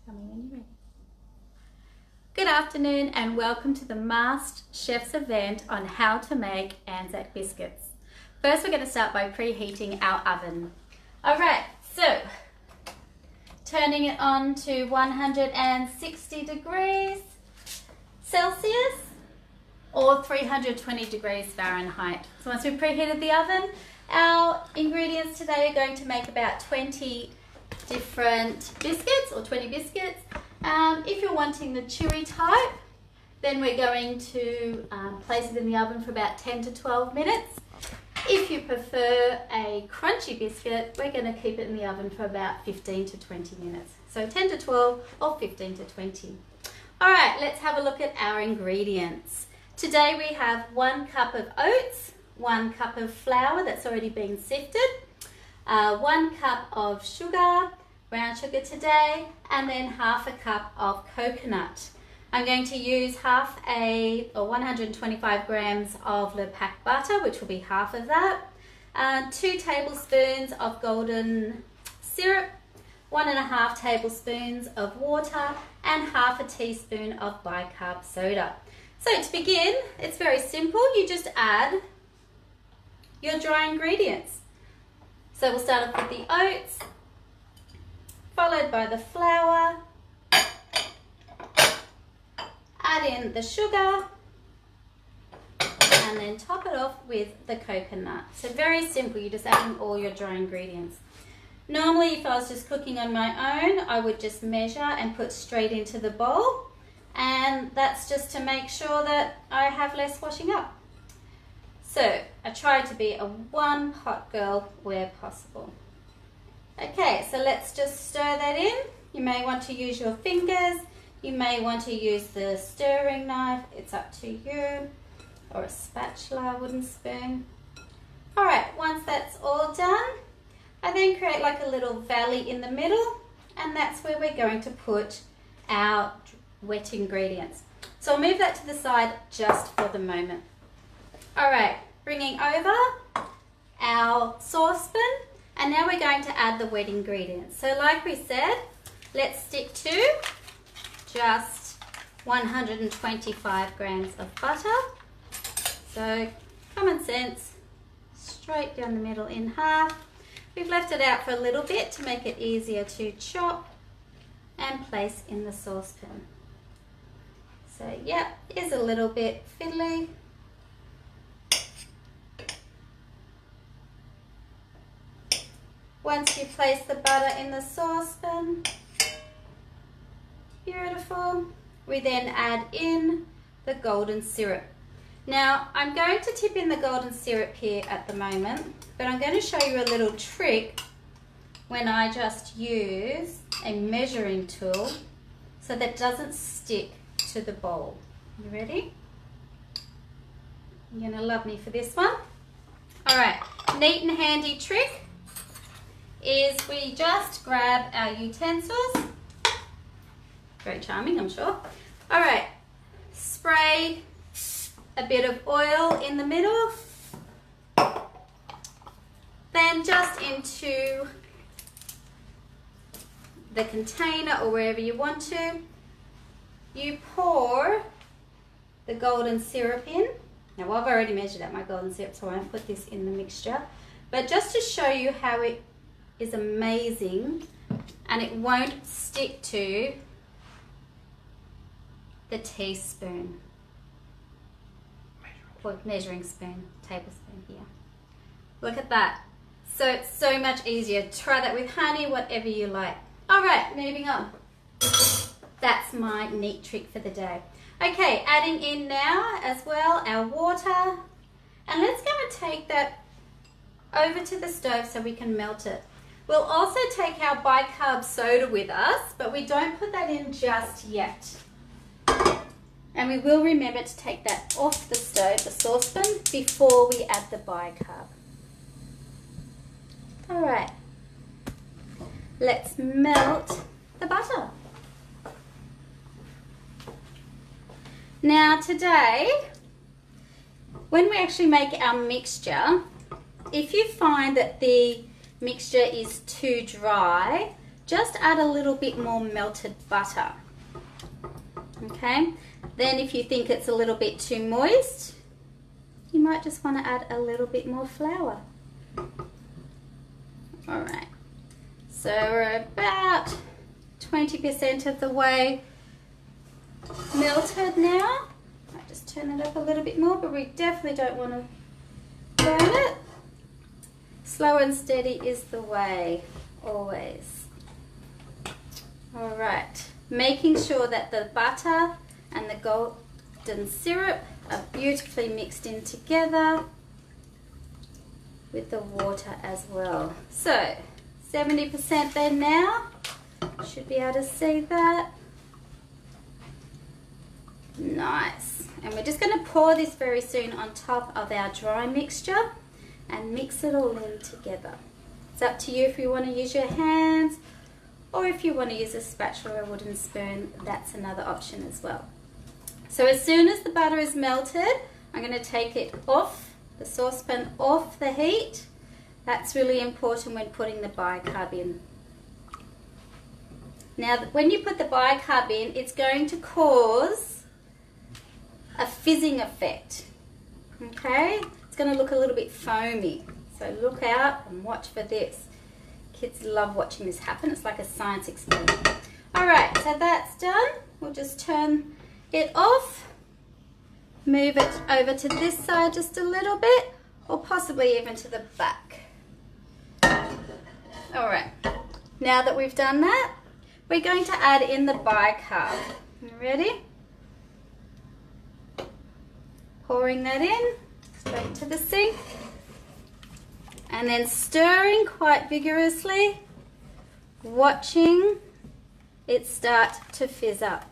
Tell me when you're ready. Good afternoon and welcome to the Master Chef's event on how to make Anzac biscuits. First we're going to start by preheating our oven. Alright, so turning it on to 160 degrees Celsius or 320 degrees Fahrenheit. So once we've preheated the oven, our ingredients today are going to make about 20 different biscuits or 20 biscuits. If you're wanting the chewy type, then we're going to place it in the oven for about 10 to 12 minutes. If you prefer a crunchy biscuit, we're going to keep it in the oven for about 15 to 20 minutes. So 10 to 12 or 15 to 20. All right, let's have a look at our ingredients. Today we have 1 cup of oats, 1 cup of flour that's already been sifted, 1 cup of sugar, brown sugar today, and then half a cup of coconut. I'm going to use 125 grams of Le Pack butter, which will be half of that, 2 tablespoons of golden syrup, 1.5 tablespoons of water, and half a teaspoon of bicarb soda. So to begin, it's very simple. You just add your dry ingredients. So we'll start off with the oats, followed by the flour, add in the sugar, and then top it off with the coconut. So very simple, you're just adding all your dry ingredients. Normally if I was just cooking on my own, I would just measure and put straight into the bowl, and that's just to make sure that I have less washing up. So I try to be a one pot girl where possible. Okay, so let's just stir that in. You may want to use your fingers, you may want to use the stirring knife, it's up to you, or a spatula, wooden spoon. All right, once that's all done, I then create like a little valley in the middle, and that's where we're going to put our wet ingredients. So I'll move that to the side just for the moment. All right, bringing over our saucepan, and now we're going to add the wet ingredients. So like we said, let's stick to just 125 grams of butter. So common sense, straight down the middle in half. We've left it out for a little bit to make it easier to chop and place in the saucepan. So yeah, it is a little bit fiddly. Once you place the butter in the saucepan, beautiful, we then add in the golden syrup. Now I'm going to tip in the golden syrup here at the moment, but I'm going to show you a little trick when I just use a measuring tool so that it doesn't stick to the bowl. You ready? You're going to love me for this one. All right, neat and handy trick is we just grab our utensils. Very charming, I'm sure. All right, spray a bit of oil in the middle, then just into the container or wherever you want to, you pour the golden syrup in. Now I've already measured out my golden syrup, so I won't put this in the mixture, but just to show you how it is amazing and it won't stick to the teaspoon or measuring spoon, tablespoon here. Look at that. So it's so much easier. Try that with honey, whatever you like. All right, moving on. That's my neat trick for the day. Okay, adding in now as well our water, and let's go and take that over to the stove so we can melt it. We'll also take our bicarb soda with us, but we don't put that in just yet. And we will remember to take that off the stove, the saucepan, before we add the bicarb. All right, let's melt the butter. Now today, when we actually make our mixture, if you find that the mixture is too dry, just add a little bit more melted butter. Okay, then if you think it's a little bit too moist, you might just want to add a little bit more flour. All right, so we're about 20% of the way melted now. I just turn it up a little bit more, but we definitely don't want to burn it. Slow and steady is the way, always. All right, making sure that the butter and the golden syrup are beautifully mixed in together with the water as well. So 70% there now. Should be able to see that. Nice. And we're just going to pour this very soon on top of our dry mixture and mix it all in together. It's up to you if you want to use your hands, or if you want to use a spatula or a wooden spoon, that's another option as well. So as soon as the butter is melted, I'm going to take it off the saucepan, off the heat. That's really important when putting the bicarb in. Now, when you put the bicarb in, it's going to cause a fizzing effect. Okay? It's going to look a little bit foamy. So look out and watch for this. Kids love watching this happen. It's like a science experiment. Alright, so that's done. We'll just turn it off. Move it over to this side just a little bit, or possibly even to the back. Alright, now that we've done that, we're going to add in the bicarb. You ready? Pouring that in, straight to the sink. And then stirring quite vigorously, watching it start to fizz up.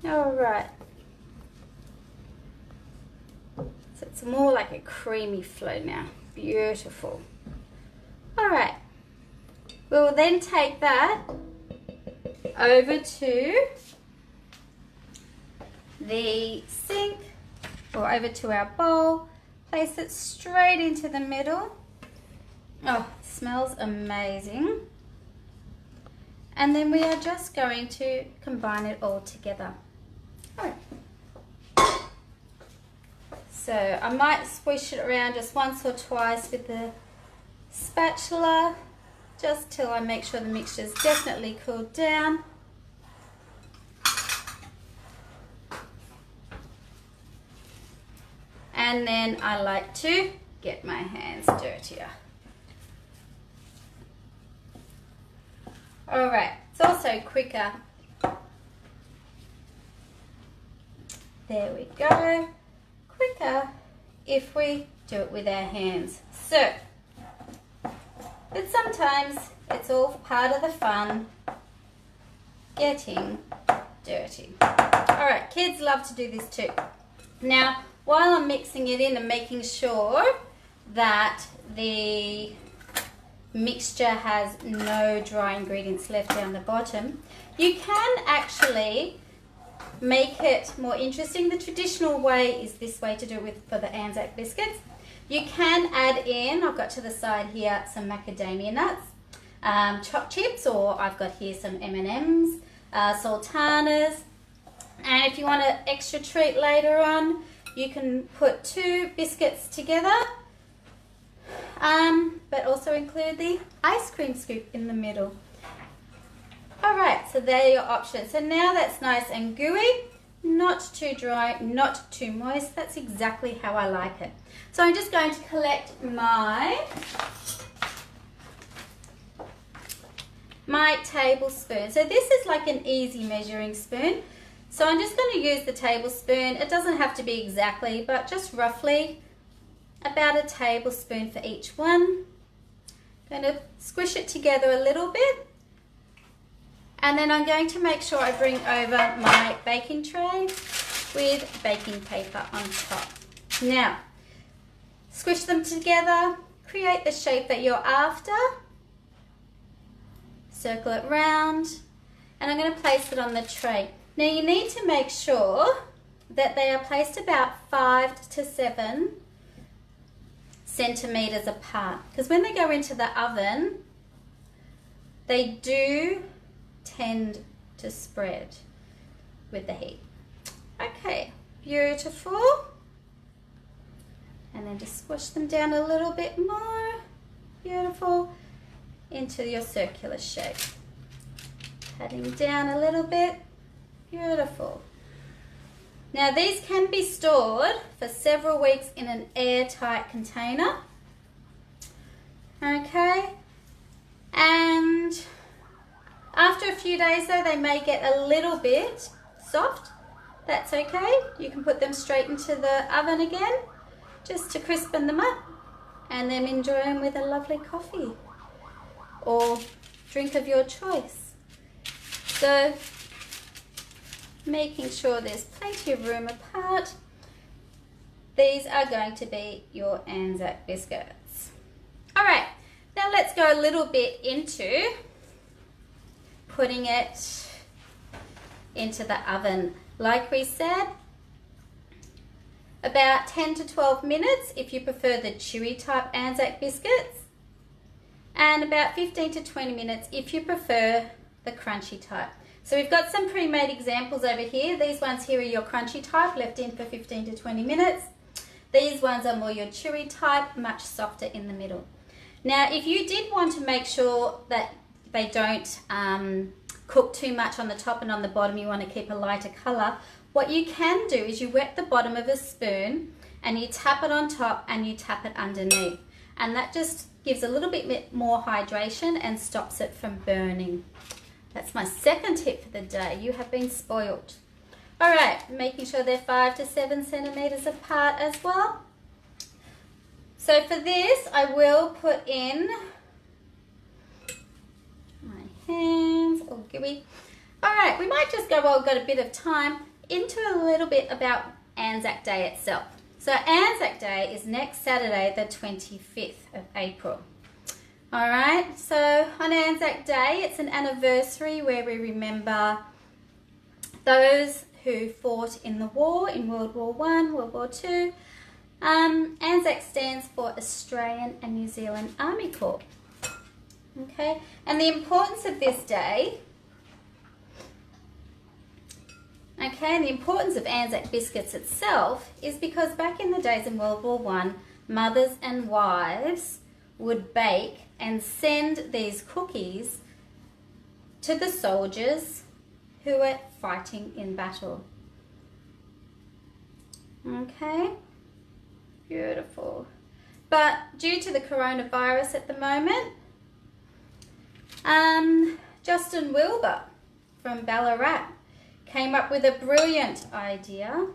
All right. So it's more like a creamy flow now. Beautiful. All right. We'll then take that over to the sink or over to our bowl. Place it straight into the middle. Oh, it smells amazing. And then we are just going to combine it all together. All right. So I might swish it around just once or twice with the spatula, just till I make sure the mixture is definitely cooled down. And then I like to get my hands dirtier. All right, it's also quicker. There we go. Quicker if we do it with our hands. So, but sometimes it's all part of the fun, getting dirty. All right, kids love to do this too. Now, while I'm mixing it in and making sure that the mixture has no dry ingredients left down the bottom, you can actually make it more interesting. The traditional way is this way to do it for the Anzac biscuits. You can add in, I've got to the side here, some macadamia nuts, chopped chips, or I've got here some M&Ms, sultanas. And if you want an extra treat later on, you can put 2 biscuits together, but also include the ice cream scoop in the middle. Alright, so there are your options. So now that's nice and gooey, not too dry, not too moist. That's exactly how I like it. So I'm just going to collect my tablespoon. So this is like an easy measuring spoon. So I'm just going to use the tablespoon. It doesn't have to be exactly, but just roughly about a tablespoon for each one. Going to squish it together a little bit. And then I'm going to make sure I bring over my baking tray with baking paper on top. Now, squish them together, create the shape that you're after, circle it round, and I'm going to place it on the tray. Now you need to make sure that they are placed about 5 to 7 centimeters apart, because when they go into the oven, they do tend to spread with the heat. Okay, beautiful. And then just squish them down a little bit more. Beautiful. Into your circular shape. Patting down a little bit. Beautiful. Now these can be stored for several weeks in an airtight container. Okay. And after a few days though, they may get a little bit soft. That's okay. You can put them straight into the oven again, just to crispen them up, and then enjoy them with a lovely coffee or drink of your choice. So making sure there's plenty of room apart. These are going to be your Anzac biscuits. All right, now let's go a little bit into putting it into the oven. Like we said, about 10 to 12 minutes if you prefer the chewy type Anzac biscuits, and about 15 to 20 minutes if you prefer the crunchy type. So we've got some pre-made examples over here. These ones here are your crunchy type, left in for 15 to 20 minutes. These ones are more your chewy type, much softer in the middle. Now, if you did want to make sure that they don't cook too much on the top and on the bottom, you want to keep a lighter color, what you can do is you wet the bottom of a spoon and you tap it on top and you tap it underneath. And that just gives a little bit more hydration and stops it from burning. That's my second tip for the day. You have been spoiled. All right, making sure they're 5 to 7 centimeters apart as well. So for this, I will put in my hands, all gooey. All right, we might just go, while we've got a bit of time, into a little bit about Anzac Day itself. So Anzac Day is next Saturday, the 25th of April. All right, so on Anzac Day, it's an anniversary where we remember those who fought in the war, in World War I, World War II. Anzac stands for Australian and New Zealand Army Corps. Okay, and the importance of this day, and the importance of Anzac biscuits itself is because back in the days in World War I, mothers and wives would bake and send these cookies to the soldiers who were fighting in battle. Okay, beautiful. But due to the coronavirus at the moment, Justin Wilbur from Ballarat came up with a brilliant idea.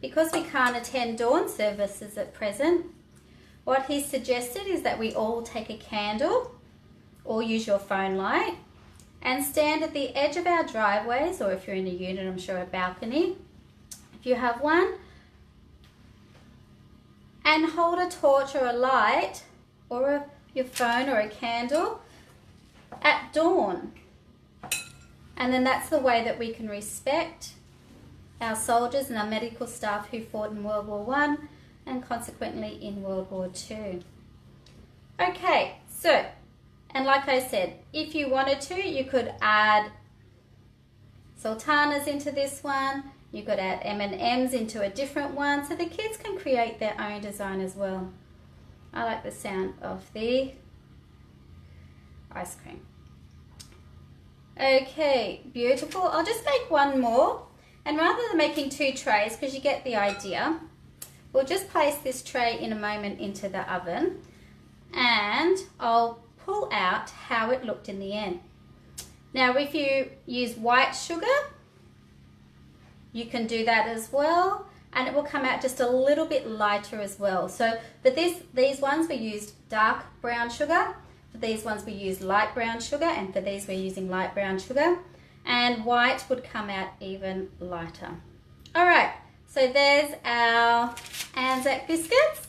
Because we can't attend dawn services at present, what he suggested is that we all take a candle or use your phone light and stand at the edge of our driveways, or if you're in a unit, I'm sure a balcony, if you have one, and hold a torch or a light or your phone or a candle at dawn. And then that's the way that we can respect our soldiers and our medical staff who fought in World War I and consequently in World War II. Okay, so, and like I said, if you wanted to, you could add sultanas into this one. You could add M&Ms into a different one, so the kids can create their own design as well. I like the sound of the ice cream. Okay, beautiful. I'll just make one more, and rather than making 2 trays, because you get the idea, we'll just place this tray in a moment into the oven, and I'll pull out how it looked in the end. Now, if you use white sugar, you can do that as well, and it will come out just a little bit lighter as well. So for these ones we used dark brown sugar, for these ones we used light brown sugar, and for these we're using light brown sugar, and white would come out even lighter. All right, so there's our Anzac biscuits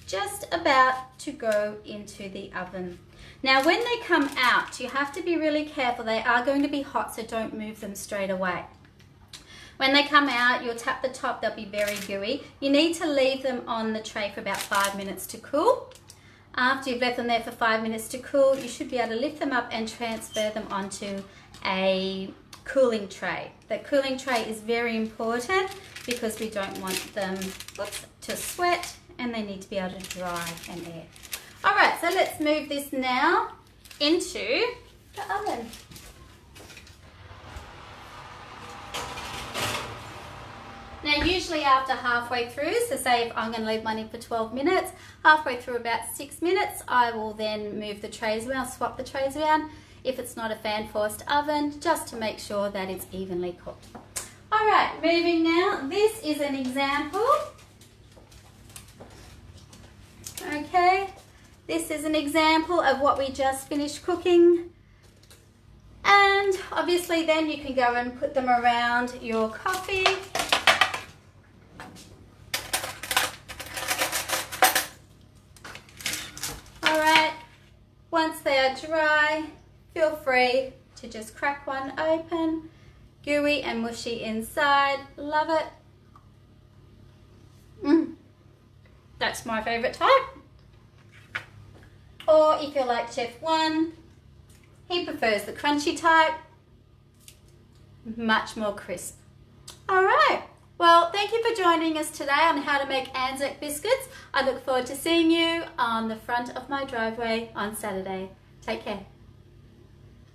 just about to go into the oven. Now when they come out, you have to be really careful. They are going to be hot, so don't move them straight away. When they come out, you'll tap the top, they'll be very gooey. You need to leave them on the tray for about 5 minutes to cool. After you've left them there for 5 minutes to cool, you should be able to lift them up and transfer them onto a cooling tray. The cooling tray is very important because we don't want them to sweat, and they need to be able to dry and air. All right, so let's move this now into the oven. Now usually after halfway through, so say if I'm going to leave mine in for 12 minutes, halfway through about 6 minutes, I will then move the trays around, swap the trays around. If it's not a fan forced oven, just to make sure that it's evenly cooked. All right, moving now. This is an example. Okay, this is an example of what we just finished cooking. And obviously then you can go and put them around your coffee. All right, once they are dry, feel free to just crack one open. Gooey and mushy inside. Love it. That's my favourite type. Or if you're like Chef One, he prefers the crunchy type. Much more crisp. All right. Well, thank you for joining us today on how to make Anzac biscuits. I look forward to seeing you on the front of my driveway on Saturday. Take care.